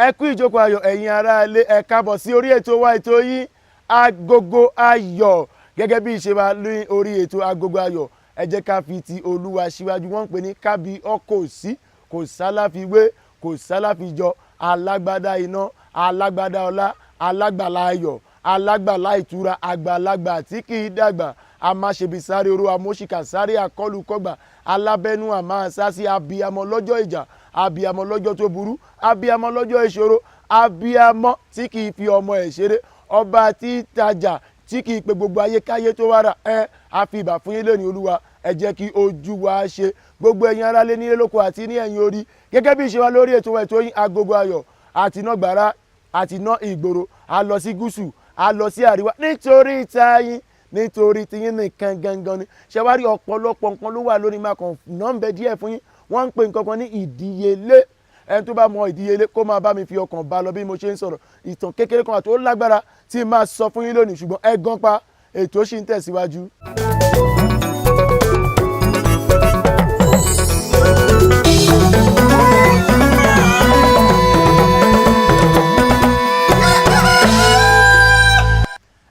ẹ kú ìjókòó ayọ̀ ẹ̀yin ará ilé, ẹ káàbọ̀ sí orí ètò wa, ètò yín Agogo Ayọ̀. Gẹ́gẹ́ bí ìṣe wa ní orí ètò Agogo Ayọ̀, ẹ jẹ́ ká fi ti Olúwa síwájú. Wọ́n ń pè ní kábí ọkọ̀ sí, kò sáláfiwé, kò sáláfijọ, alágbádá iná, alágbádá ọlá, alágbàlá ayọ̀, alágbàlá ìtura, àgbàlagbà tí kì í dàgbà, amáṣebi sáré oró, amóṣìkà sáré àkọlù kọgbà, alábẹ́nú àmáṣásí, abiyamọ lọ́jọ́ ìjà, abiyamọ lọ́jọ́ tó burú, abiyamọ lọ́jọ́ ìṣòro, abiyamọ tí kì í fi ọmọ ẹ̀ ṣeré, ọba tí tajà tí kì í pe gbogbo ayé káyé tó wára. A fi ìbà fún yín lónìí Olúwa, ẹ jẹ́ kí ojú wa ṣe gbogbo ẹ̀yin ará lé nílé lóko àti ní ẹ̀yìn orí. Gẹ́gẹ́ bí ìṣe wa lórí ètò wa, ètò yín Agogo Ayọ̀, àti iná gbàrà àti iná ìgboro, a lọ sí gúúsù, a lọ sí àríwá nítorí tayín, nítorí tiyín nìkan gangan ni. Ṣé wá rí ọ̀pọ̀lọpọ̀ nǹkan ló wà lónìí, máa kàn nọ́mbẹ díẹ̀ fún yín. Wọ́n ń pè nǹkan kan ní ìdíyelé. Ẹni tó bá mọ ìdíyelé kó máa bá mi fi ọkàn bá lọ bí mo ṣe ń sọ̀rọ̀. Ìtàn kékeré kan àti ó lágbára tí máa sọ fún yín lónìí, ṣùgbọ́n ẹ gan pa, ètò ṣì ń tẹ̀síwájú.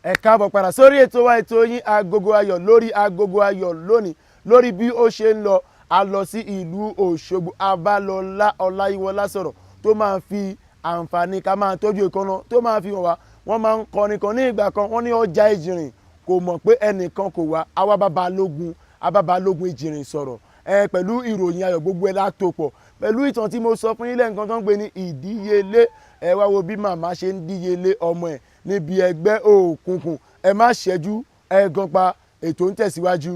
Ẹ káàbọ̀ padà sórí ètò wa, ètò yín Agogo Ayọ̀, lórí Agogo Ayọ̀ lónìí, lórí bí ó ṣe ń lọ. A lọ sí ìlú Òṣogbo, Abalola Ọláyíwọlá sọ̀rọ̀ tó máa fi àǹfààní ká máa tọ́jú ìkànnà tó máa fi hàn wá. Wọ́n máa ń kọrin kan ní ìgbà kan, wọ́n ní ọjà ìjìnrìn kò mọ̀ pé ẹnìkan kò wá, àwa Balógun ìjìnrìn sọ̀rọ̀ pẹ̀lú ìròyìn ayọ̀ gbogbo ẹ̀ látòpọ̀ pẹ̀lú ìtàn tí mo sọ fún yín lẹ́ǹkan tó ń pè ní ìdíyelé. Ẹ wá wo bí màmá ṣe ń díyelé ọmọ ẹ̀ níbi ẹgbẹ́ òkùnkùn. Ẹ má ṣẹ́jú, ẹ gan pa, ètò ń tẹ̀síwájú.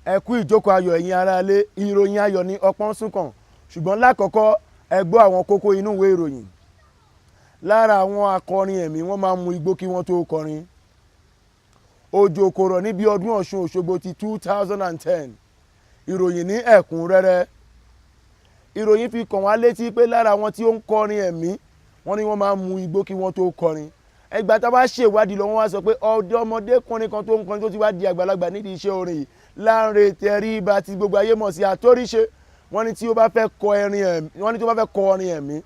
Ẹ kú ìjókòó ayọ̀ ẹ̀yin ará ilé, ìròyìn ayọ̀ ní ọpọ́n sún kàn, ṣùgbọ́n lákọ̀ọ́kọ́ ẹ gbọ́ àwọn kókó inú ìwé ìròyìn. Lára àwọn akọrin ẹ̀mí, wọ́n máa ń mu igbó kí wọ́n tó kọrin. Òjò kò rọ̀ níbi ọdún Ọ̀ṣun Òṣogbo ti 2010. Ìròyìn ní ẹ̀kúnrẹ́rẹ́. Ìròyìn fi kàn wá létí pé lára àwọn tí ó ń kọrin ẹ̀mí, wọ́n ní wọ́n máa ń mu igbó kí wọ́n tó kọrin. Ẹgbà tá a bá ṣèwádìí lọ, wọ́n wá sọ pé ọ̀dọ́mọdékùnrin kan tó ń kọrin tó ti wá di àgbàlagbà nídìí iṣẹ́ orin yìí, Láńre Tẹríba tí gbogbo ayé mọ̀ sí Àtóríṣe. Wọ́n ní tí ó bá fẹ́ kọ orin ẹ̀mí,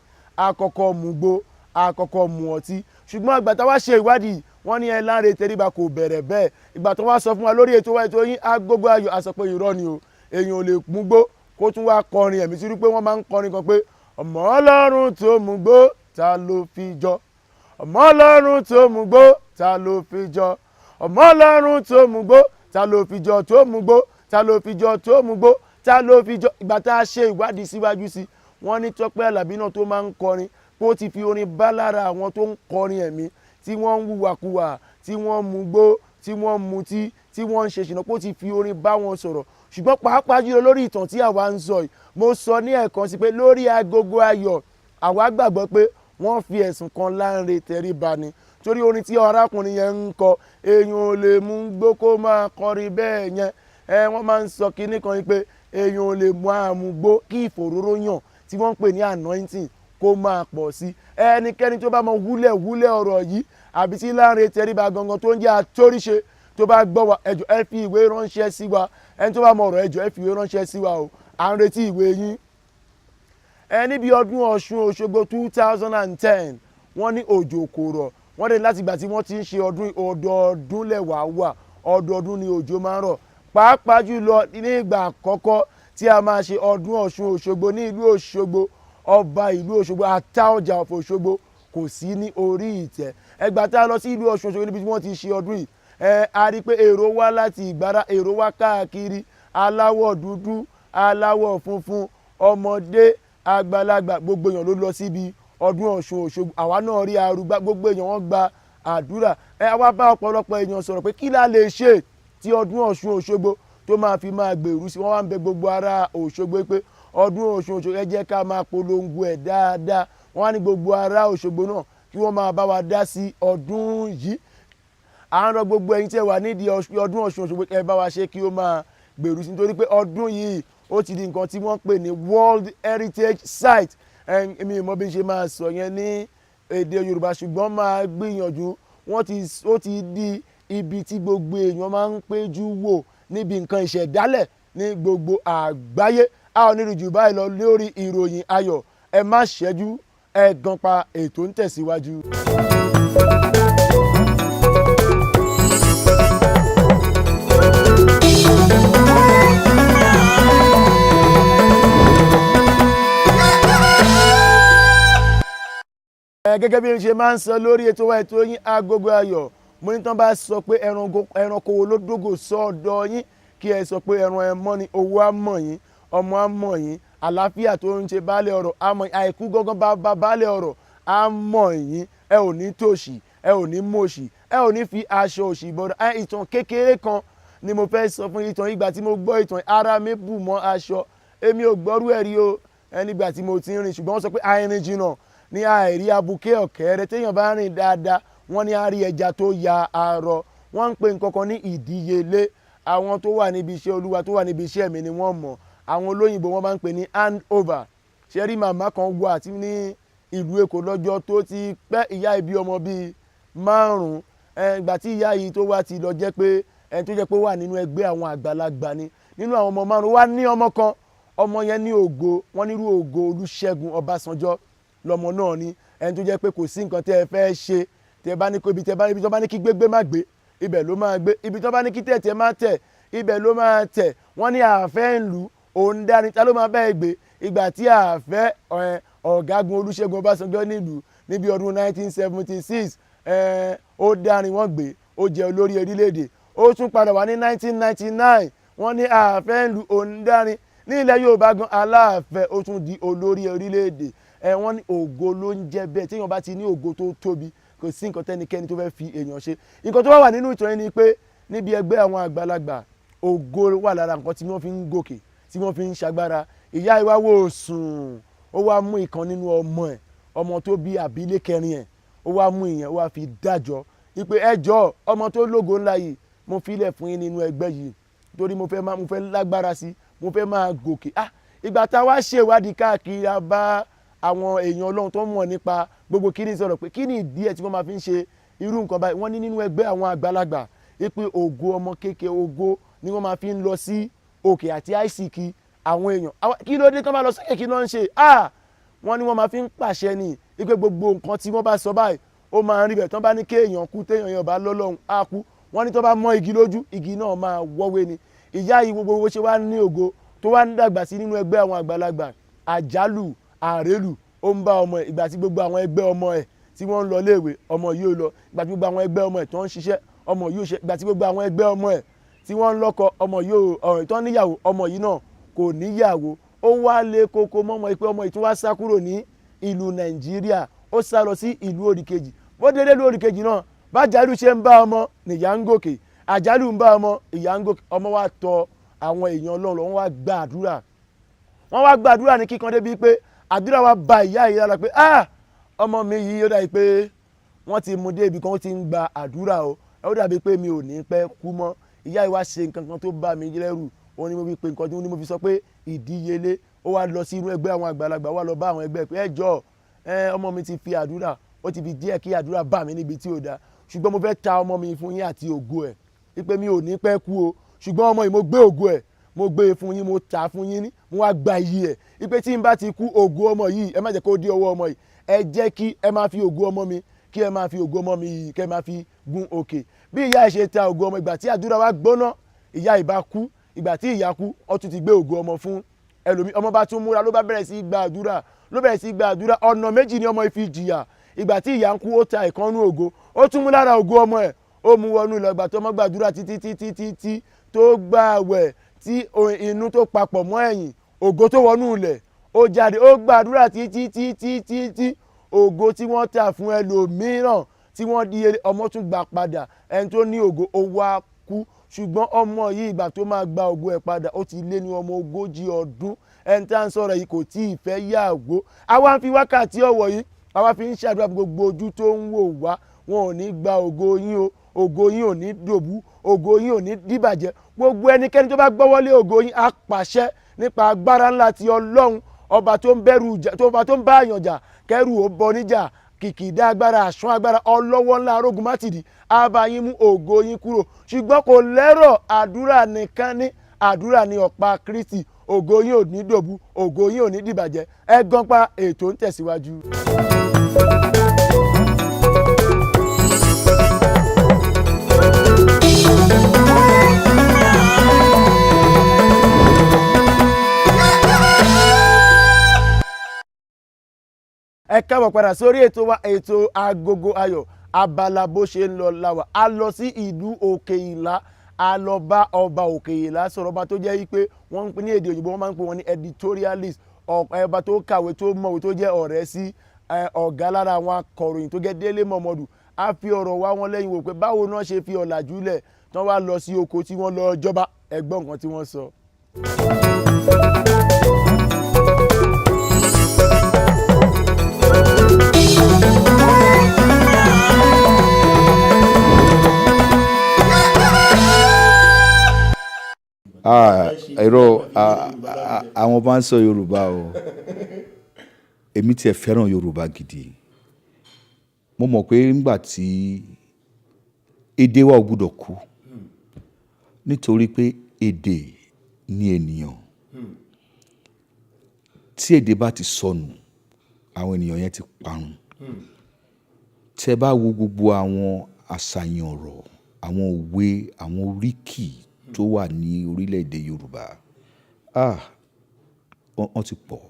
àkọ́kọ́ mu gbó, àkọ́kọ́ mu ọtí. Ṣùgbọ́n ìgbà tá a wá ṣe ìwádìí, wọ́n ní Láńre Tẹríba kò bẹ̀rẹ̀ bẹ́ẹ̀. Ìgbà tó wá sọ fún wa lórí ètò wa, ètò yín Agogo Ayọ̀, a sọ pé irọ́ ni o, èèyàn ò lè mu gbó kó tún wá kọrin ẹ̀mí. Sí pé wọ́n máa ń kọrin kan pé ọmọ Ọlọ́run tó mu gbó ta ló fi jọ, ọmọ Ọlọ́run tó mu gbó ta ló fi jọ, ọmọ Ọlọ́run tó mu gbó ta ló fi jọ, tó mu gbó ta ló fi jọ, tó mu gbó ta ló fi jọ. Ìgbà tá a ṣe ìwádìí síwájú sí, wọ́n ní Tọ́pẹ́ Àlàbí náà tó máa ń kọrin kó ti fi orin bá lára àwọn tó ń kọrin ẹ̀mí tí wọ́n ń wùwàkuwà, tí wọ́n mu gbó, tí wọ́n mutí, tí wọ́n ń ṣe ṣìnà, kó ti fi orin bá wọn sọ̀rọ̀. Ṣùgbọ́n pàápàá jùlọ lórí ìtàn tí àwa ń sọ yìí, mo sọ ní ẹ̀kan sí pé lórí Agogo Ayọ̀, àwa gbàgbọ́ pé wọ́n fi ẹ̀sùn kan Láńre Tẹríba ni. Torí orin tí arákùnrin yẹn ń kọ, èèyàn ò lè mú gbó kó máa kọrin bẹ́ẹ̀ yẹn. Wọ́n máa ń sọ kinní kan pé èèyàn ò lè mú àmúgbó kí ìfòróró yàn tí wọ́n ń pè ní anointing kó máa pọ̀ sí. Ẹnikẹ́ni tó bá mọ wúlẹ̀ ọ̀rọ̀ yìí, àbí tí Láńre Tẹríba gangan tó ń jẹ́ Àtóríṣe tó bá gbọ́ wa, ẹ jọ̀ọ́ ẹ fi ìwé ránṣẹ́ sí wa. Ẹni tó bá mọ ọ̀rọ̀, ẹ jọ̀ọ́ ẹ fi ìwé ránṣẹ́ sí wa o, à ń retí ìwé yín. Níbi ọdún Ọ̀ṣun Òṣogbo 2010, wọ́n ní òjò kò rọ̀. Wọ́n dé láti ìgbà tí wọ́n ti ń ṣe ọdún, ọdọọdún lẹ́wà wà, ọdọọdún ni òjò máa ń rọ̀. Pàápàá jùlọ ní ìgbà àkọ́kọ́ tí a máa ṣe ọdún Ọ̀ṣun Òṣogbo ní ìlú Òṣogbo, ọba ìlú Òṣogbo, Àtaọ̀jà of Òṣogbo kò sí ní orí ìtẹ́. Ẹgbà tá a lọ sí ìlú Ọ̀ṣun Òṣogbo níbi tí wọ́n ti ṣe ọdún yìí, a rí pé èrò wá láti Ìgbárá, èrò wá káàkiri, aláwọ̀ dúdú, aláwọ̀ funfun, ọmọdé, àgbàlagbà, gbogbo èèyàn ló lọ síbi ọdún Ọ̀ṣun Òṣogbo. Àwa náà rí arúgbó, gbogbo èèyàn wọ́n gba àdúrà. Àwa bá ọ̀pọ̀lọpọ̀ èèyàn sọ̀rọ̀ pé kí la lè ṣe tí ọdún Ọ̀ṣun Òṣogbo tó máa fi máa gbèrú sí. Wọ́n wá ń bẹ gbogbo ará Òṣogbo pé ọdún Ọ̀ṣun Òṣogbo ẹ jẹ́ ká máa polongo ẹ̀ dáadáa. Wọ́n wá ní gbogbo ará Òṣogbo náà kí wọ́n máa bá wa dá sí ọdún yìí. À ń rọ gbogbo ẹ̀yin tí ẹ wà nídìí ọdún Ọ̀ṣun Òṣogbo ẹ bá wa ṣe kí ó máa gbèrú sí, nítorí pé ọdún yìí ó ti di nǹkan tí wọ́n pè ní World Heritage Site. Èmi ò mọ̀ bí n ṣe máa sọ yẹn ní èdè Yorùbá ṣùgbọ́n máa gbìyànjú ó ti di ibi tí gbogbo èèyàn máa ń péjú wò níbi nǹkan ìṣẹ̀dálẹ̀ ní gbogbo àgbáyé. A ò ní rí jù báyìí lọ lórí ìròyìn ayọ̀. Ẹ má ṣẹ́jú, ẹ gan pa, ètò ń tẹ̀síwájú. Gẹ́gẹ́ bí n ṣe máa ń sọ lórí ètò wa ètò yín Agogo Ayọ̀, mo ní tán bá sọ pé ẹranko wo ló dógò sọ́dọ̀ yín kí ẹ sọ pé ẹran ẹ mọ́ ni, owó á mọ̀ yín, ọmọ á mọ̀ yín, àlàáfíà tó ń ṣe baálé ọ̀rọ̀ á mọ̀ yín, àìkú gangan bá baálé ọ̀rọ̀ á mọ̀ yín. Ẹ ò ní tòṣì, ẹ ò ní mòṣì, ẹ ò ní fi aṣọ òṣì bọ̀dọ̀. Ìtàn kékeré kan ni mo fẹ́ sọ fún ìtàn ìgbà tí mo gbọ́ ìtàn ara mi bù mọ́ aṣọ. Èmi ò gbọ́rú ẹ̀ rí o nígbà tí mo ti ń rìn, ṣùgbọ́n wọ́n sọ pé àìrìn jìnnà ní àìrí abuké ọ̀kẹ́rẹ́. Téèyàn bá rìn dáadáa wọ́n ní àárí ẹja tó ya arọ. Wọ́n ń pe nǹkan kan ní ìdíyelé. Àwọn tó wà níbi iṣẹ́ Olúwa tó wà níbi iṣẹ́ mi ni wọ́n mọ̀. Àwọn olóyìnbó wọ́n máa ń pè ní hand over. Ṣé rí màmá kan wà tí ní ìlú Èkó lọ́jọ́ tó ti pẹ́, ìyá ìbí ọmọ bíi 5. Ìgbà tí ìyá yìí tó wá ti lọ jẹ́ pé ẹni tó jẹ́ pé wà nínú ẹgbẹ́ àwọn àgbàlagbà ni. Nínú àwọn ọmọ 5 wá ní ọmọ kan, ọmọ yẹn ní ògo, wọ́n nírú ògo Olúṣẹ́gun Ọbásanjọ́ lọmọ náà ni. Ẹni tó jẹ́ pé kò sí nǹkan tẹ́ ẹ fẹ́ ṣe, tẹ́ bá ní kó ibi tó bá ní kí gbégbé má gbé, ibẹ̀ ló máa gbé. Ibi tó bá ní kí tẹ̀ má tẹ̀, ibẹ̀ ló máa tẹ̀. Wọ́n ní àfẹ́ ń lù òun dání, ta ló máa bẹ́ẹ̀ gbé. Ìgbà tí àfẹ́ ọ̀gágun Olúṣẹ́gun Ọbásanjọ́ nílùú níbi ọdún 1976 ó dání wọ́n gbé, ó jẹ́ olórí orílẹ̀-èdè. Ó tún padà wá ní 1999, wọ́n ní àfẹ́ ń lù òun dání. Ní ilẹ̀ Yorùbá gan Aláàfẹ́ ó tún di olórí orílẹ̀-èdè. Wọ́n ní ògo ló ń jẹ́ bẹ́ẹ̀. Téèyàn bá ti ní ògo tó tóbi, kò sí nǹkan tẹ́nikẹ́ni tó fẹ́ fi èèyàn ṣe. Nǹkan tó wà nínú ìtàn yẹn ni pé níbi ẹgbẹ́ àwọn àgbàlagbà, ògo wà lára nǹkan tí wọ́n fi ń gòkè, tí wọ́n fi ń ṣagbára. Ìyá ìwá wò sùn, ó wá mú ìkan nínú ọmọ ẹ̀, ọmọ tó bí àbílé kẹrin ẹ̀, ó wá mú ìyẹn, ó wá fi dájọ́ wípé ẹ jọ̀ọ́ ọmọ tó lógo ńlá yìí mo filẹ̀ fún yín nínú ẹgbẹ́ yìí torí mo fẹ́ lágbára sí, mo fẹ́ máa gòkè. Ìgbà tá a wá ṣèwádìí káàkiri a bá àwọn èèyàn Ọlọ́run tó mọ̀ nípa gbogbo kíní sọ̀rọ̀ pé kí ni ìdí ẹ̀ tí wọ́n máa fi ń ṣe irú nǹkan báyìí. Wọ́n ní nínú ẹgbẹ́ àwọn àgbàlagbà pé ògo ọmọ kékeré, ògo ni wọ́n máa fi ń lọ sí òkè àti àìsíkì àwọn èèyàn. Kí ló dé tán bá lọ sókè kí ló ń ṣe? Wọ́n ní wọ́n máa fi ń pàṣẹ ni pé gbogbo nǹkan tí wọ́n bá sọ báyìí ó máa ń rí bẹ̀. Tán bá ní kéèyàn kú, téèyàn yẹn bá lọ́lọ́run á kú. Wọ́n ní tó bá mọ igi lójú, igi náà máa wọ́wé ni. Ìyá yìí gbogbo ṣe wá ní ògo tó wá ń dàgbà sí nínú ẹgbẹ́ àwọn àgbàlagbà. Àjálù àrélù ó ń bá ọmọ ẹ̀. Ìgbà tí gbogbo àwọn ẹgbẹ́ ọmọ ẹ̀ tí wọ́n ń lọ léèwé, ọmọ yìí ò lọ. Ìgbà tí gbogbo àwọn ẹgbẹ́ ọmọ ẹ̀ tó ń ṣiṣẹ́, ọmọ yìí ò ṣe. Ìgbà tí gbogbo àwọn ẹgbẹ́ ọmọ ẹ̀ tí wọ́n ń lọ́kọ, ọmọ yìí ò tó ń níyàwó, ọmọ yìí náà kò níyàwó. Ó wá lé koko mọ́ ọmọ yìí pé ọmọ yìí tún wá sá kúrò ní ìlú Nàìjíríà, ó sá lọ sí ìlú òdìkejì. Bó dédé ìlú òdìkejì náà, bájálù ṣe ń bá ọmọ nìyà ń gòkè, àjálù ń bá ọmọ ìyà ń gòkè. Ọmọ wa tọ àwọn èèyàn Ọlọ́run, wọ́n wá gbàdúrà. Wọ́n wá gbàdúrà ní kíkan débi pé àdúrà wa ba ìyá yìí lára pé ọmọ mi yìí ó dàbí pé wọ́n ti mú dé ibì kan, ó ti ń gba àdúrà o, ó dàbí pé mi ò ní pẹ́ kú mọ́. Ìyá yìí wá ṣe nǹkan kan tó bá mi lẹ́rù. Ó ní mo fi pe nǹkan tí mo fi sọ pé ìdíyelé. Ó wá lọ sí inú ẹgbẹ́ àwọn àgbàlagbà, wá lọ bá àwọn ẹgbẹ́ pé ẹ jọ̀ọ́ ọmọ mi ti fi àdúrà, ó ti fi díẹ̀ kí àdúrà bá mi níbi tí ò dáa, ṣùgbọ́n mo fẹ́ ta ọmọ mi fún yín àti ògo ẹ̀ wípé mi ò ní pẹ́ kú o, ṣùgbọ́n ọmọ yìí mo gbé ògo ẹ̀, mo gbé e fún yín, mo tà fún yín ní, mo wá gba iyì ẹ̀ wípé tí n bá ti kú, ògo ọmọ yìí ẹ má jẹ́ kó dé ọwọ́ ọmọ yìí, ẹ jẹ́ kí ẹ máa fi ògo ọmọ mi, kí ẹ máa fi ògo ọmọ mi yìí kẹ́ ẹ máa fi gun òkè. Bí ìyá ẹ̀ ṣe ta ògo ọmọ, ìgbà tí àdúrà wa gbóná, ìyá ìbá kú. Ìgbà tí ìyá kú, ó tún ti gbé ògo ọmọ fún ẹlòmí. Ọmọ bá tún múra, ló bá bẹ̀rẹ̀ sí gba àdúrà, ọ̀nà méjì ni ọmọ ìfi jìyà. Ìgbà tí ìyá ń kú, ó ta ìkànnú ògo, ó tún mú lára ògo ọmọ ẹ̀, ó mú wọnú ìlọ. Ìgbà tó ọmọ gbàdúrà títí tó gbààwẹ̀, tí inú tó papọ̀ mọ́ ẹ̀yìn, ògo tó wọnú ilẹ̀ ó jáde. Ó gbàdúrà títí ògo tí wọ́n tà fún ẹlòmíràn tí wọ́n di ọmọ tún gbà padà. Ẹni tó ní ògo ó wá kú, ṣùgbọ́n ọmọ yìí ìgbà tó máa gba ògo ẹ̀ padà, ó ti lé ní ọmọ 40 ọdún. Ẹni tá à ń sọ̀rọ̀ yìí kò tí ì fẹ́ yàwó. Àwa ń fi wákàtí ọ̀wọ̀ yìí, àwa fi ń ṣàdúrà gbogbo ojú tó ń wò wá. Wọn ò ní gba ògo yín o, ògo yín ò ní dòbú, ògo yín ò ní dìbàjẹ́. Gbogbo ẹnikẹ́ni tó bá gbọ́wọ́lé ògo yín á pàṣẹ nípa agbára ńlá ti Ọlọ́run, ọba tó ń bẹ̀rù ìjà, ọba tó ń bá àyàn jà kẹ́rù ó bọ níjà. kìkìdá agbára àṣán agbára ọlọ́wọ́ ńlá arógun mátìdí á bá yín mú ògo yín kúrò ṣùgbọ́n kò lẹ́rọ̀ àdúrà nìkan ní àdúrà ní ọ̀pá Kristi ògo yín ò ní dòbu ògo yín ò ní dìbàjẹ́ ẹ gbọ́n pa ètò ń tẹ̀síwájú. Ẹ káàbọ̀ padà sórí ètò wa ètò Agogo Ayọ̀ abala bó ṣe ń lọ láwà a lọ sí ìlú Òkè Ìlá a lọ bá ọba Òkè Ìlá sọ̀rọ̀ ọba tó jẹ́ pé wọ́n ń pè ní èdè òyìnbó wọ́n máa ń pè wọ́n ní editorialist ọba tó kàwé tó mọ̀wé tó jẹ́ ọ̀rẹ́ sí ọ̀gá lára àwọn akọ̀ròyìn tó jẹ́ Délé Mọ̀mọ́dù a fi ọ̀rọ̀ wá wọn lẹ́yìn wò pé báwo náà ṣe fi ọ̀làjú lẹ̀ tán wá lọ sí oko tí wọ́n lọ jọba ẹgbọ́n nǹkan tí wọ́n sọ. Àwọn bá ń sọ Yorùbá o èmi tiẹ̀ fẹ́ràn Yorùbá gidi mo mọ̀ pé nígbà tí èdè wa ò gbúdọ̀ kú nítorí pé èdè ni ènìyàn tí èdè bá ti sọnù àwọn ènìyàn yẹn ti parun tẹ́ bá wo gbogbo àwọn àṣàyàn ọ̀rọ̀ àwọn òwe àwọn oríkì tó wà ní orílẹ̀-èdè Yorùbá wọ́n ti pọ̀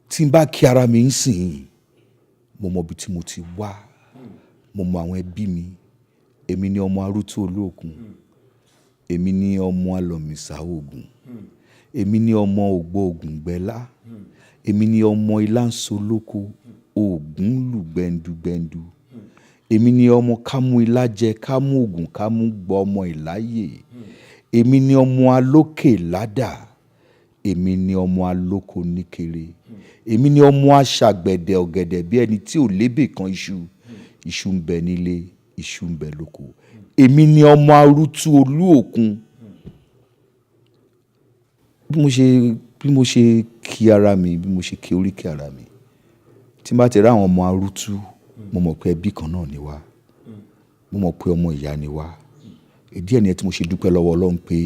tí n bá kí ara mi ń sìn mo mọ ibi tí mo ti wá mo mọ àwọn ẹbí mi èmi ni ọmọ arútú olóòkun èmi ni ọmọ alọ̀mìsà ogun èmi ni ọmọ ògbó ogun gbẹ́lá èmi ni ọmọ ìlànsolóko ogun lù gbẹndugbẹndu èmi ni ọmọ kámú ilá jẹ kámú ogun kámú gbọ́ ọmọ ìláyè èmi ni ọmọ alókè ládà èmi ni ọmọ alóko níkere èmi ni ọmọ aṣàgbẹ̀dẹ̀ ọ̀gẹ̀dẹ̀ bí ẹni tí ò lébè kan iṣu ń bẹ nílé iṣu ń bẹ lóko èmi ni ọmọ arútú olúòkun bí mo ṣe kí ara mi bí mo ṣe kí oríkì ara mi tí n bá ti rí àwọn ọmọ arútú mo mọ̀ pé ẹbí kan náà ni wá mo mọ̀ pé ọmọ ìyá ni wá ìdí ẹ̀ nìyẹn tí mo ṣe dúpẹ́ lọ́wọ́ Ọlọ́run pé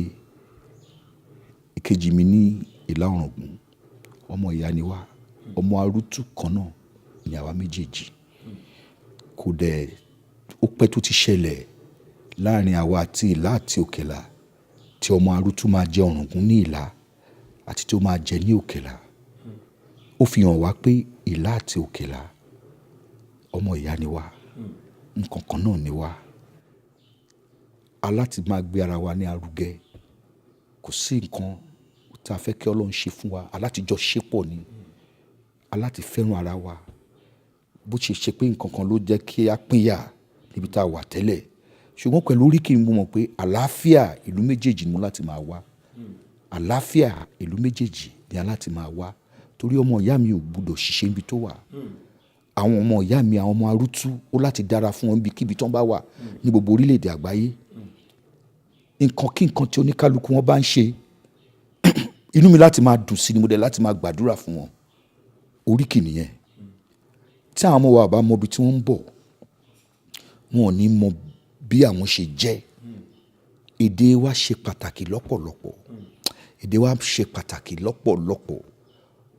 ìkejì mi ní Ìlá Ọ̀ràngún ọmọ ìyá ni wá ọmọ arútú kan náà ni àwa méjèèjì kò dẹ̀ ó pẹ́ tó ti ṣẹlẹ̀ láàrin àwa àti Ìlá àti Òkèlà tí ọmọ arútú máa jẹ Ọ̀ràngún ní Ìlá àti tí ó máa jẹ ní Òkèlà ó fi hàn wá pé Ìlá àti Òkèlà ọmọ ìyá ni wá nǹkan kan náà ni wá aláti máa gbé ara wa ní arugẹ kò sí nǹkan tá a fẹ́ kí Ọlọ́run ṣe fún wa alátijọ́ ṣe pọ̀ ni aláti fẹ́ràn ara wa bó ṣe pé nǹkan kan ló jẹ́ kí a pínyà níbi tá a wà tẹ́lẹ̀ ṣùgbọ́n pẹ̀lú oríkì mo mọ̀ pé àlàáfíà ìlú méjèèjì ni láti máa wá àlàáfíà ìlú méjèèjì ni aláti máa wá torí ọmọ ìyá mi ò gbúdọ̀ ṣiṣẹ́ níbi tó wà àwọn ọmọ ìyá mi àwọn ọmọ arútú ó láti dára fún wọn níbikíbi tó ń bá wà ní gbogbo orílẹ̀-èdè àgbáyé nǹkan kí nǹkan tí oníkálukú wọn bá ń ṣe inú mi láti máa dùn sí ni mo dẹ̀ láti máa gbàdúrà fún wọn oríkì nìyẹn tí àwọn ọmọ wa bá mọ ibi tí wọ́n ń bọ̀ wọn ò ní mọ bí àwọn ṣe jẹ́ èdè wa ṣe pàtàkì lọ́pọ̀lọpọ̀ èdè wa ṣe pàtàkì lọ́pọ̀lọpọ̀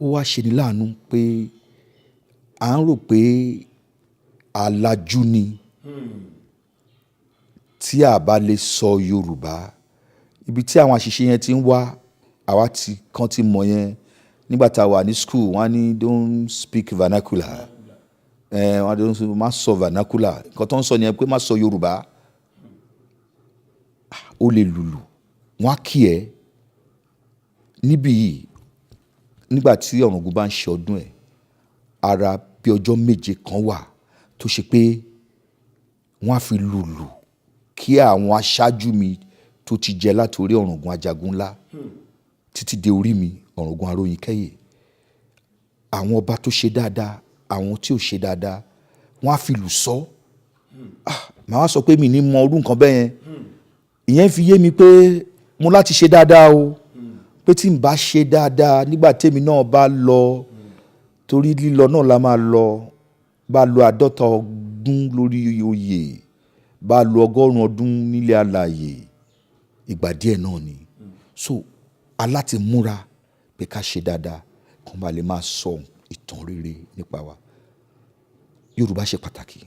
ó wá ṣe ní láàánú pé à ń rò pé alájú ni tí a bá lè sọ Yorùbá ibi tí àwọn àṣìṣe yẹn ti ń wá àwa kan ti mọ̀ yẹn nígbà tá a wà ní school wọ́n á ní don't speak vernacular wọ́n á má sọ vernacular nǹkan tó ń sọ nìyẹn pé má sọ Yorùbá ó lè lùlù wọ́n á kí ẹ níbí yìí nígbà tí Ọ̀ràngún bá ń ṣe ọdún ẹ̀ ara bí ọjọ́ méje kan wà tó ṣe pé wọ́n á fi lùlù kí àwọn aṣáájú mi tó ti jẹ látòrí Ọ̀ràngún Ajagunlá títí dé orí mi Ọ̀ràngún Aróyinkẹ́yè àwọn ọba tó ṣe dáadáa àwọn tí ò ṣe dáadáa wọ́n á fi lù sọ màá wá sọ pé mi ní mọ orú nǹkan bẹ́ẹ̀ yẹn ìyẹn fi yé mi pé mo láti ṣe dáadáa o pé tí n bá ṣe dáadáa nígbà tèmi náà bá lọ torí lílọ náà la máa lọ bá lo 50 ọdún lórí oyè, bá lo 100 ọdún nílé alààyè, ìgbà díẹ̀ náà ni. So aláti múra pé ká ṣe dáadáa kó bá lè máa sọ ìtàn rere nípa wa. Yorùbá ṣe pàtàkì.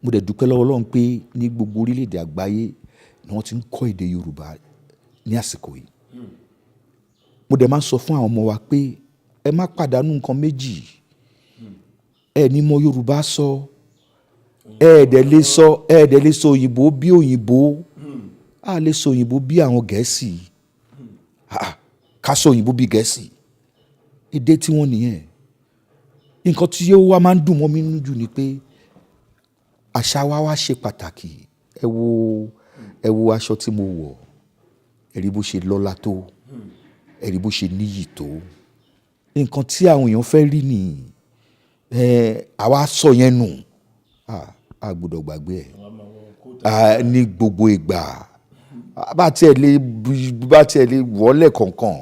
Mo dẹ̀ dúpẹ́ lọ́wọ́ Ọlọ́run pé ní gbogbo orílẹ̀-èdè àgbáyé ni wọ́n ti ń kọ́ èdè Yorùbá ní àsìkò yìí. Mo dẹ̀ máa ń sọ fún àwọn ọmọ wa pé ẹ má pàdánù nǹkan méjì. Ẹ ní mọ Yorùbá sọ, ẹ dẹ̀ lè sọ òyìnbó bí òyìnbó, a lè sọ òyìnbó bí àwọn Gẹ̀ẹ́sì, ká sọ òyìnbó bí Gẹ̀ẹ́sì, èdè tí wọ́n nìyẹn. Nǹkan tí ó wá máa ń dùn mọ́ mi nínú jù ni pé àṣà wa wá ṣe pàtàkì. Ẹ wo aṣọ tí mo wọ̀, ẹ rí bó ṣe lọ́lá tó, ẹ rí bó ṣe níyì tó. Nǹkan tí àwọn èèyàn fẹ́ rí ni àwa sọ yẹn nù, a gbọ́dọ̀ gbàgbé ẹ̀ ní gbogbo ìgbà. Bá tiẹ̀ lè wọlé kankan,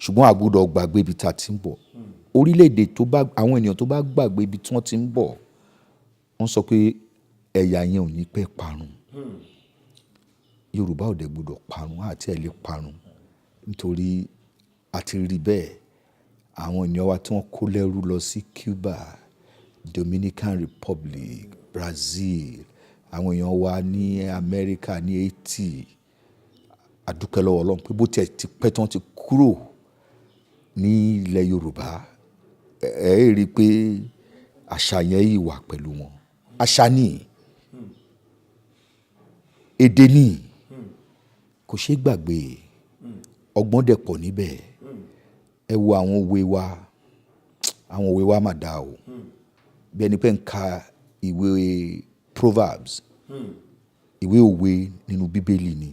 ṣùgbọ́n a gbọ́dọ̀ gbàgbé ibi tá a ti ń bọ̀. Orílẹ̀-èdè àwọn ènìyàn tó bá gbàgbé ibi tí wọ́n ti ń bọ̀, wọ́n sọ pé ẹ̀yà yẹn ò ní pẹ́ parun. Yorùbá ò dẹ̀ gbọ́dọ̀ parun, àti ẹ̀ lè parun, nítorí a ti rí bẹ́ẹ̀. Àwọn ènìyàn wa tí wọ́n kó lẹ́rú lọ sí Cuba, Dominican Republic, Brazil, àwọn èèyàn wa ní Amẹ́ríkà, ní Haiti, a dúpẹ́ lọ́wọ́ Ọlọ́run pé bó tiẹ̀ ti pẹ́ tí wọ́n ti kúrò ní ilẹ̀ Yorùbá, ẹ rí i pé àṣà yẹn yìí wà pẹ̀lú wọn. Àṣà ni, èdè ni, kò ṣeé gbàgbé, ọgbọ́n dẹ̀ pọ̀ níbẹ̀. Ẹ wo àwọn òwe wa mà dá o. Bí ẹni pé ń ka ìwé Proverbs, ìwé òwe nínú Bíbélì ni.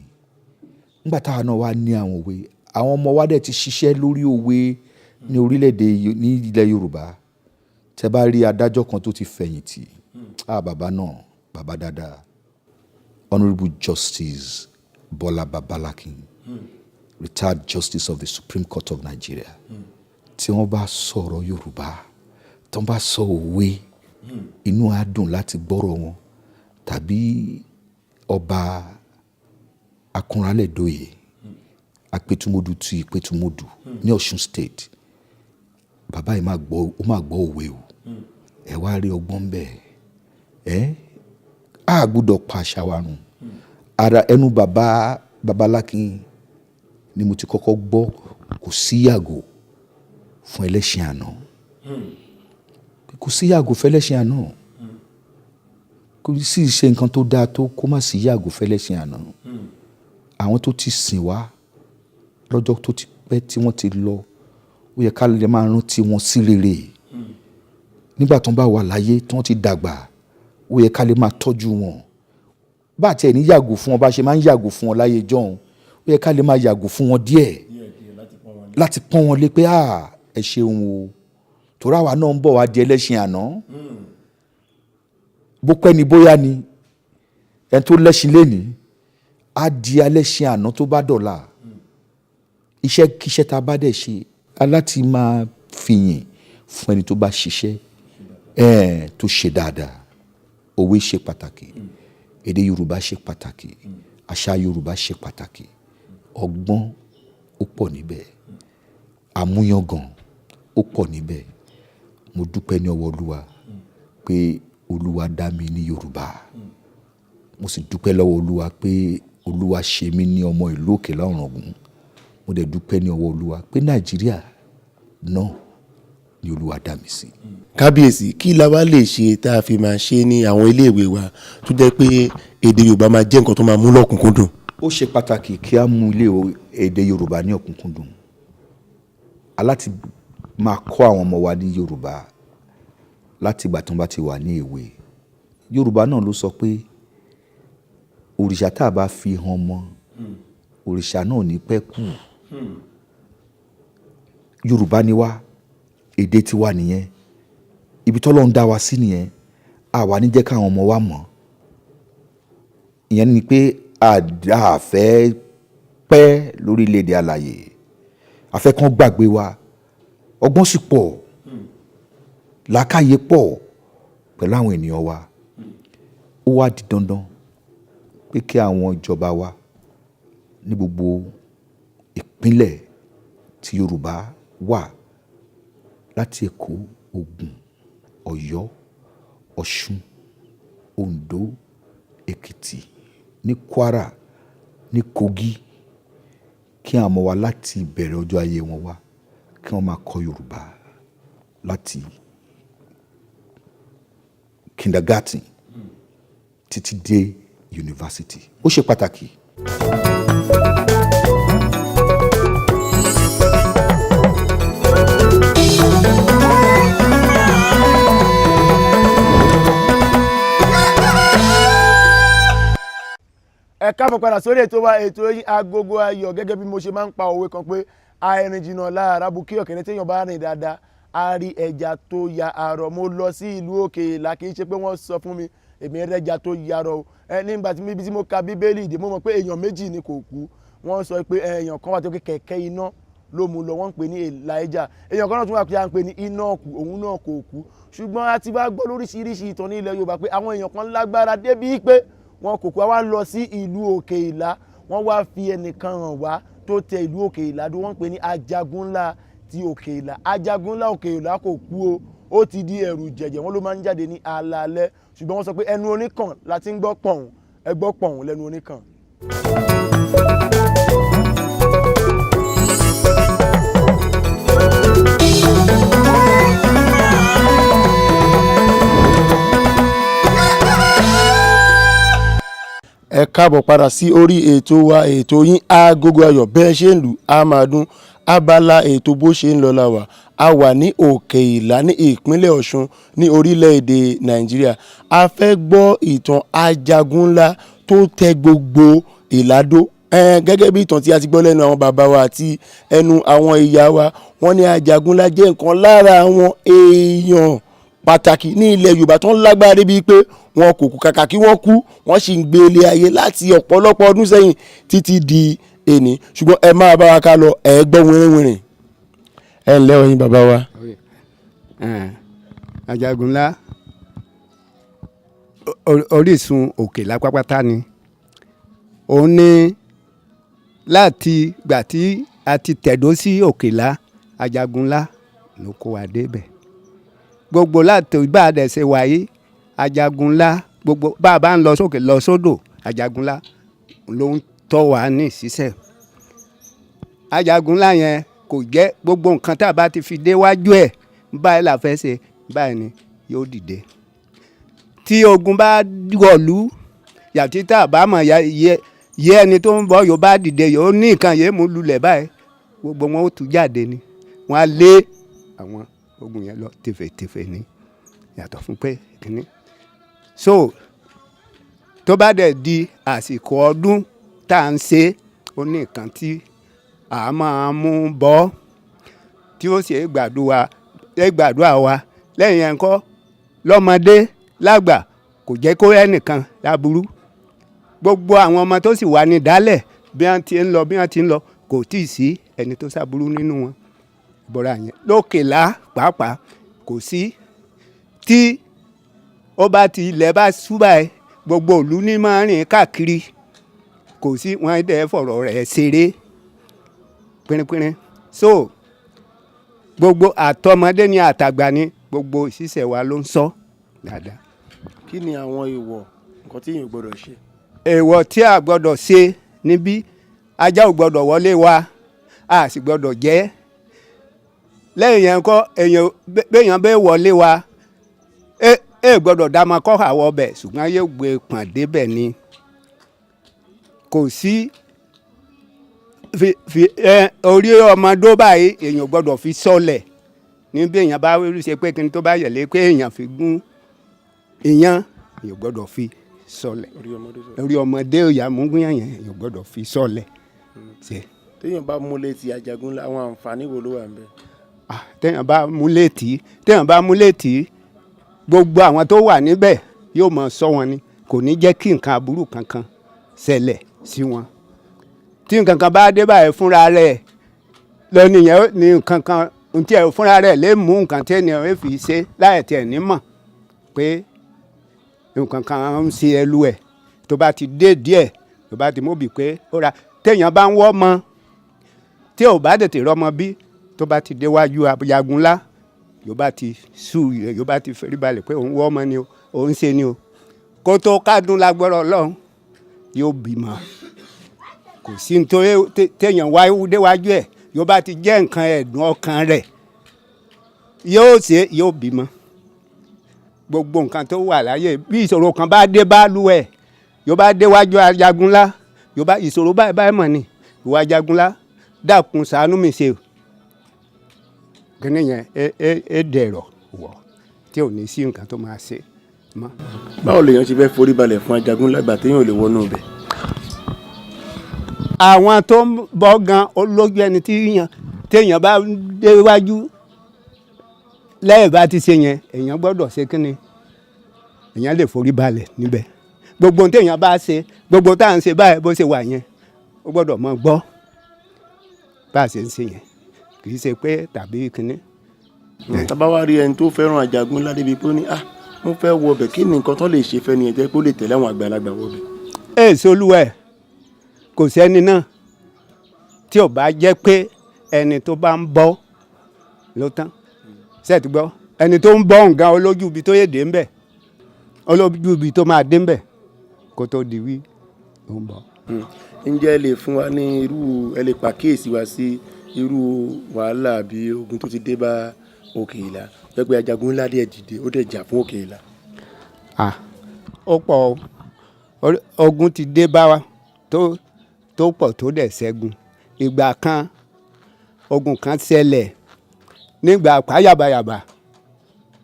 Nígbà táwa náà wá ní àwọn òwe, àwọn ọmọ wa dẹ̀ ti ṣiṣẹ́ lórí òwe ní orílẹ̀-èdè ní ilẹ̀ Yorùbá. Tẹ́ bá rí adájọ́ kan tó ti fẹ̀yìntì, bàbá náà, bàbá dáadáa, Honourable Justice Bọ́lá Babalakin, retired Justice of the Supreme Court of Nigeria. Tí wọ́n bá sọ̀rọ̀ Yorùbá, tí wọ́n bá sọ òwe, inú á dùn láti gbọ́rọ̀ wọn. Tàbí ọba Akunralẹ́dòye, Apẹ̀tùmọdù ti Ìpẹ̀tùmọdù ní Ọ̀ṣun State, bàbá yìí máa gbọ́ òwe o. Ẹ wá rí ọgbọ́n bẹ́ẹ̀. A gbọ́dọ̀ pa àṣà wa run. Ara ẹnu bàbá Babalakin ni mo ti kọ́kọ́ gbọ́ kò sí yàgò fún ẹlẹ́ṣin àná. Kò sí yàgò fún ẹlẹ́ṣin àná. Kò sí ṣe nǹkan tó dáa tó kó má sí yàgò fún ẹlẹ́ṣin àná. Àwọn tó ti sìn wá lọ́jọ́ tó ti pẹ́ tí wọ́n ti lọ, ó yẹ ká lè máa rántí wọn sí rere. Nígbà tó ń bá wà láyé tí wọ́n ti dàgbà, ó yẹ ká lè máa tọ́jú wọn. Bá àti ẹ̀ ní yàgò fún wọn bá ṣe máa ń yàgò fún wọn láyé jọ́hun, ó yẹ ká lè máa yàgò fún wọn díẹ̀ láti pọ́n wọn lé pé ẹ ṣeun o, torí àwa náà ń bọ̀ wá di ẹlẹ́ṣin àná. Bó pẹ́ ni bóyá ni ẹni tó lẹ́ṣin lénìí á di ẹlẹ́ṣin àná tó bá dọ̀la. Iṣẹ́ kíṣẹ́ tá a bá dẹ̀ ṣe, aláti máa fìyìn fún ẹni tó bá ṣiṣẹ́ tó ṣe dáadáa. Òwe ṣe pàtàkì, èdè Yorùbá ṣe pàtàkì, àṣà Yorùbá ṣe pàtàkì, ọgbọ́n ó pọ̀ níbẹ̀, àmúyangàn ó pọ̀ níbẹ̀. Mo dúpẹ́ ní ọwọ́ Olúwa pé Olúwa dá mi ní Yorùbá. Mo sì dúpẹ́ lọ́wọ́ Olúwa pé Olúwa ṣe mí ní ọmọ ìlú Òkèlà Ọ̀ràngún. Mo dẹ̀ dúpẹ́ ní ọwọ́ Olúwa pé Nàìjíríà náà ni Olúwa dá mi sí. Kábíyèsí, kí la wá lè ṣe tá a fi máa ṣe ní àwọn iléèwé wa tó jẹ́ pé èdè Yorùbá máa jẹ́ nǹkan tó máa mú lọ́kùnkúndùn? Ó ṣe pàtàkì kí a mú èdè Yorùbá ní ọ̀kúnkúndùn. Aláti máa kọ́ àwọn ọmọ wa ní Yorùbá láti ìgbà tí wọ́n bá ti wà ní èwe. Yorùbá náà ló sọ pé òrìṣà tá a bá fi hàn ọmọ, òrìṣà náà ò ní pẹ́ kú. Yorùbá ni wá, èdè tiwa nìyẹn, ibi t'Ọlọ́run dá wa sí nìyẹn. Àwa ní jẹ́ káwọn ọmọ wa mọ̀. Ìyẹn ni pé a fẹ́ pẹ́ lórílẹ̀‐èdè alààyè, a fẹ́ kán gbàgbé wa. Ọgbọ́n sì pọ̀, làákàyè pọ̀, pẹ̀lú àwọn ènìyàn wa. Ó wá di dandan pé kí àwọn ìjọba wa ní gbogbo ìpínlẹ̀ tí Yorùbá wà, láti Èkó, Ògùn, Ọ̀yọ́, Ọ̀ṣun, Oǹdó, Èkìtì, ní Kwara, ní Kogi, kí àwọn ọmọ wa láti ìbẹ̀rẹ̀ ọjọ́ ayé wọn wá kí wọ́n máa kọ́ Yorùbá láti kindergarten títí dé yunifásitì. Ó ṣe pàtàkì. Ẹ káàbọ̀ padà sórí ètò wa, ètò yín Agogo Ayọ̀. Gẹ́gẹ́ bí mo ṣe máa ń pa òwe kan pé àìrìn jìnnà lára bukí ọ̀kẹ́rẹ́ téèyàn bá rìn dáadáa a rí ẹja tó ya àrọ̀. Mo lọ sí ìlú Òkèlà, kì í ṣe pé wọ́n sọ fún mi èmi rẹ́ja tó yarọ̀. Nígbà tí mo ka Bíbélì dé mo mọ̀ pé èèyàn méjì ni kò kú. Wọ́n sọ pé èèyàn kan wà tó kẹ̀kẹ́ iná ló mú lọ, wọ́n ń pè ní Elijah. Èèyàn kan náà tún wà pé à ń pè ní Enoch, òun náà kò kú. Ṣùgbọ́n a ti wá gbọ́ lóríṣiríṣi ìtàn ní ilẹ̀ Yorùbá pé àwọn èèyàn kan lágbára débi pé wọn kò kú. A wá lọ sí ìlú Òkèlà, wọ́n wá fi ẹnìkan hàn wá tó tẹ ìlú Òkèlà dó, wọ́n ń pè ní Ajagunla ti Òkèlà. Ajagunla Òkèlà kò kú o, ó ti di ẹ̀rù jẹ̀jẹ̀. Wọ́n ló máa ń jáde ní alaalẹ́, ṣùgbọ́n wọ́n sọ pé ẹnu oníkàn la ti ń gbọ́ pọ̀hùn, ẹ gbọ́ pọ̀hùn lẹ́nu oníkàn. Ẹ káàbọ̀ padà sí orí ètò wa, ètò yín Agogo Ayọ̀. Bẹ́ẹ̀ ṣe ń lù á máa dún. Abala ètò bó ṣe ń lọ la wà. A wà ní Òkèlà ní ìpínlẹ̀ Ọ̀ṣun ní orílẹ̀-èdè Nàìjíríà. A fẹ́ gbọ́ ìtàn Ajagunla tó tẹ gbogbo Ìládó. Gẹ́gẹ́ bí ìtàn tí a ti gbọ́ lẹ́nu àwọn bàbá wa àti ẹnu àwọn ìyá wa, wọ́n ní Ajagunla jẹ́ nǹkan lára àwọn èèyàn pàtàkì ní ilẹ̀ Yorùbá tó ń lágbára débi pé wọn kò kú, kàkà kí wọ́n kú wọ́n sì ń gbé ilé ayé láti ọ̀pọ̀lọpọ̀ ọdún sẹ́yìn títí di èní. Ṣùgbọ́n ẹ máa bá wa ká lọ, ẹ gbọ́ wìrìwìrì. Ẹ ǹlẹ́ o yín bàbá wa. Ajagunla orísun Òkèlà pápátá ni. Òun ní láti gbà tí a ti tẹ̀dó sí Òkèlà, Ajagunla ló kó wa débẹ̀. Gbogbo láti bá a dẹ̀ ṣe wáyé, Ajagunla gbogbo bá a bá ń lọ sókè lọ sódò, Ajagunla ló ń tọ́ wa ní ìṣiṣẹ́. Ajagunla yẹn kò jẹ́ gbogbo nǹkan tá a bá ti fi déwájú ẹ̀ báyìí la fẹ́ ṣe, báyìí ni yóò dìde. Tí ogun bá wọ̀lú yàtí tá a bá mọ̀ yẹ ẹni tó ń bọ̀ yóò bá dìde, yóò ní nǹkan yẹn mú lulẹ̀ báyìí, gbogbo wọn ó tú jáde ni. Wọ́n á lé àwọn ogun yẹn lọ tẹ̀fẹ̀tẹ̀fẹ̀ ni, yàtọ̀ fún pé kínní. So tó bá dẹ̀ di àsìkò ọdún tá à ń ṣe, ó ní nǹkan tí a máa mú bọ́ tí ó ṣe gbàdúrà wa. Lẹ́yìn yẹn kọ́ lọ́mọdé lágbà kò jẹ́ kó ẹnìkan láburú. Gbogbo àwọn ọmọ tó sì wà ní ìdálẹ̀ bí wọ́n ti ń lọ kò tí ì sí ẹni tó ṣàbúrú nínú wọn. Bọ́ra yẹn l'Òkèlà pàápàá kò sí. Tí ó bá ti ilẹ̀ bá ṣúbà ẹ, gbogbo ìlú ní máa rìn káàkiri, kò sí wọn dẹ̀ fọ̀rọ̀ rẹ̀ ṣeré pínpín. So gbogbo àtọmọdé ni àtàgbà ni gbogbo ìṣiṣẹ́ wa ló ń sọ dáadáa. Kí ni àwọn èèwọ̀ nǹkan tí èèyàn gbọ́dọ̀ ṣe? Èèwọ̀ tí a gbọ́dọ̀ ṣe níbí, ajá ò gbọ́dọ̀ wọlé wa, a sì gbọ́dọ̀ jẹ. Lẹ́yìn yẹn kọ́ béèyàn bẹ́ẹ̀ wọlé wa, gbọ́dọ̀ dá máa kọ́ àwọ̀ ọbẹ̀, ṣùgbọ́n yóò gbé pọ̀n débẹ̀ ni. Kò sí orí ọmọdé báyìí èèyàn gbọ́dọ̀ fi sọlẹ̀. Ní bí èèyàn bá ṣe pé kí ni tó bá yẹ̀lé pé èèyàn fi gún iyán, èèyàn gbọ́dọ̀ fi sọlẹ̀. Orí ọmọdé òyà mú gún yẹn èèyàn gbọ́dọ̀ fi sọlẹ̀. Téèyàn bá mú létí Ajagunla, àwọn àǹfààní wo ló wà ńbẹ̀? Téèyàn bá mú létí gbogbo àwọn tó wà níbẹ̀ yóò máa ṣọ́ wọn ni, kò ní jẹ́ kí nǹkan aburú kankan ṣẹlẹ̀ sí wọn. Tí nǹkan kan bá dé báyìí fúnra rẹ̀ lọ́nìyàn ní nǹkan kan tí ẹ̀ fúnra rẹ̀ lè mú nǹkan tí ènìyàn fi ṣe láì tiẹ̀ ní mọ̀ pé nǹkan kan ń ṣe ẹlú ẹ̀ tó bá ti dé díẹ̀ tó bá ti móbi pé ó ra téèyàn bá ń wọ́ ọmọ tí ò bá tètè rọ́mọ bí tó bá ti déwájú Ajagunlá yóò bá ti yóò bá ti fẹ́rí balẹ̀ pé òun wọ́ ọmọ ni o òun ṣe ni o kó tó kádùn lágbọ́rọ̀ Ọlọ́run yóò bímọ kò sí ní tó téèyàn déwájú ẹ̀ yóò bá ti jẹ́ nǹkan ẹ̀dùn ọkàn rẹ̀ yóò ṣe yóò bímọ gbogbo nǹkan tó wà láyé bí ìṣòro kan bá dé bá lú ẹ̀ yóò bá déwájú Ajagunlá yóò bá ìṣòro báyìí mọ̀ ni ìwà Ajagunlá dákun ṣàánú mi ṣe kíní yẹn ẹ dẹ̀rọ̀ wọ̀ tí ò ní sí nǹkan tó máa ṣe mọ́. báwo lèèyàn ṣe fẹ́ forí balẹ̀ fún Ajagunlá ìgbà téèyàn ò lè wọnú ibẹ̀. àwọn tó ń bọ́ gan olójú ẹni téèyàn bá déwájú lẹ́yìn bá ti ṣe yẹn èèyàn gbọ́dọ̀ ṣe kíni èèyàn lè forí balẹ̀ níbẹ̀ gbogbo téèyàn bá ṣe gbogbo tá à ń ṣe báyìí bó ṣe wà yẹn ó gbọ́dọ̀ mọ gbọ́ bá a ṣe ń ṣe yẹn kì í ṣe pé tàbí kíní. tábà wá rí ẹni tó fẹ́ràn Ajagunlá débi pé ó ní mo fẹ́ wọ ọbẹ̀ kí ni nǹkan tó lè ṣe fẹ́ ni ẹ̀jẹ̀ pé ó lè tẹ̀lé àwọn àgbàlagbà wọ ọbẹ̀. Solúwa ẹ̀ kò sẹ́ni náà tí ò bá jẹ́ pé ẹni tó bá ń bọ́ ló tán ṣètì gbọ́ ẹni tó ń bọ́ nǹkan olójú ibi tó yé dé ń bẹ̀ olójú ibi tó máa dé ń bẹ̀ kó tó di wí ló ń bọ̀. ǹjẹ́ ẹ lè fún wa ní irú ẹ lè pàkíyèsí wa sí irú wàhálà àbí ogun tó ti dé bá Òkè-Ìlà jẹ́ pé Ajagunlá díẹ̀ dìde ó dẹ̀ jà fún Òkè-Ìlà. ó pọ̀ ogun ti dé bá wa tó pọ̀ tó dẹ̀ ṣẹ́gun ìgbà kan ogun kan ṣẹlẹ̀ nígbà pàyàbàyàbà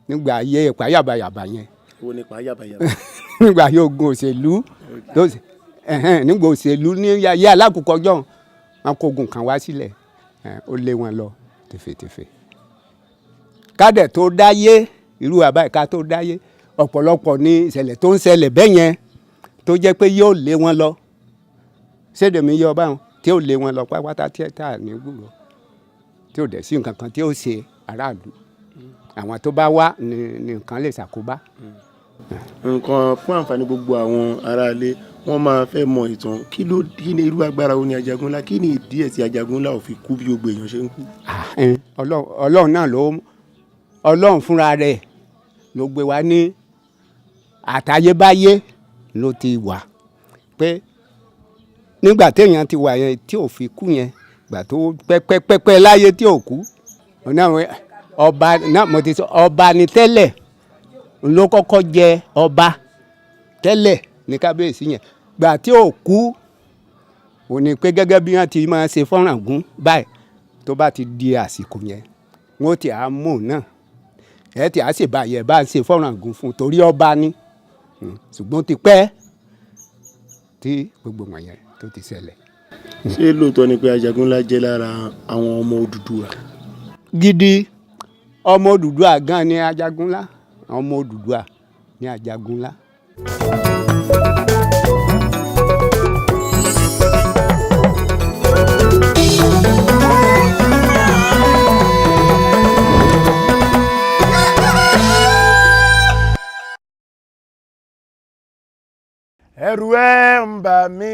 nígbà ayé pàyàbàyàbà yẹn. wo ni pàyàbàyàbà. nígbà ayé ogun òṣèlú nígbà òṣèlú ní ayé alákòókò ọjọ́ wọn kó ogun kan wá sílẹ̀ ó lé wọn lọ tẹ̀fẹ̀tẹ̀fẹ̀. kádẹ̀ tó dáyé irú àbáyíká tó dáyé ọ̀pọ̀lọpọ̀ ní ìṣẹ̀lẹ̀ tó ń ṣẹlẹ̀ bẹ́ẹ̀ yẹn tó jẹ́ pé yóò lé wọn lọ ṣédèmí yọ báwọn tí ó lé wọn lọ pátápátá tí ẹ tà ní gbùrọ̀ tí ò dẹ̀ sí nǹkan kan tí ó ṣe aráàlú àwọn tó bá wá ní nǹkan lè ṣàkóbá. nǹkan fún àǹfààní gbogbo àwọn aráalé wọ́n máa fẹ́ mọ ìtàn kí ni irú agbára wo ni Ajagunlá kí ni ìdí ẹ̀ tí Ajagunlá ò fi kú bí gbogbo èèyàn ṣe ń kú. Ọlọ́run náà Ọlọ́run fúnra rẹ̀ ló gbé wa ní àtayébáyé ló ti wà pé nígbà téèyàn ti wà yẹn tí ò fi kú yẹn gbà tó pẹ́pẹ́pẹ́ láyé tí ò kú ọba náà mo ti sọ ọba ni tẹ́lẹ̀ ló kọ́kọ́ jẹ ọba tẹ́lẹ̀ ní kábíyèsí yẹn gbà tí ò kú ò ní pé gẹ́gẹ́ bí wọ́n ti máa ṣe fọ́nràngún báyìí tó bá ti di àsìkò yẹn wọ́n ti á mú náà ẹ̀ tí a sì báyẹ̀ bá ń ṣe fọ́nràngún fún torí ọba ni ṣùgbọ́n ti pẹ́ tí gbogbo wọ̀nyẹn tó ti ṣẹlẹ̀. ṣé lóòótọ́ ni pé Ajagunlá jẹ́ lára àwọn ọmọ Odùduwà. gidi ọmọ Odùduwà gan ni Ajagunlá ọmọ Odùduwà ni Ajagunlá. ẹ̀rù ẹ̀ ń bà mí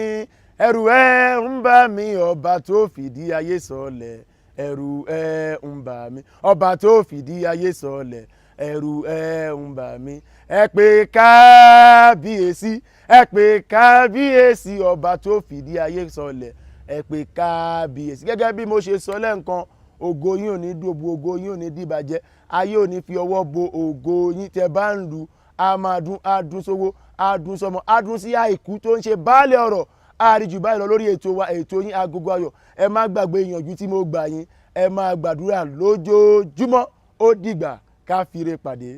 ẹ̀rù ẹ̀ ń bà mí ọba tó fìdí ayé sọlẹ̀ ẹ̀rù ẹ̀ ń bà mí ọba tó fìdí ayé sọlẹ̀ ẹ̀rù ẹ̀ ń bà mí ẹ pé kábíyèsí ẹ pé kábíyèsí ọba tó fìdí ayé sọlẹ̀ ẹ pé kábíyèsí gẹ́gẹ́ bí mo ṣe sọ lẹ́ǹkan ògo yín ò ní dòbu ògo yín ò ní dìbàjẹ́ ayé ò ní fi ọwọ́ bo ògo yín tẹ́ bá ń lu a máa dún adún sówó adún sọmọ adún sí àìkú tó ń ṣe baálé ọ̀rọ̀ àríjù báyìí lọ lórí ètò wa ètò yín Agogo Ayọ̀ ẹ má gbàgbé ìyànjú tí mo gbà yín ẹ máa gbàdúrà lójoojúmọ́ ó dìgbà ká fire pàdé.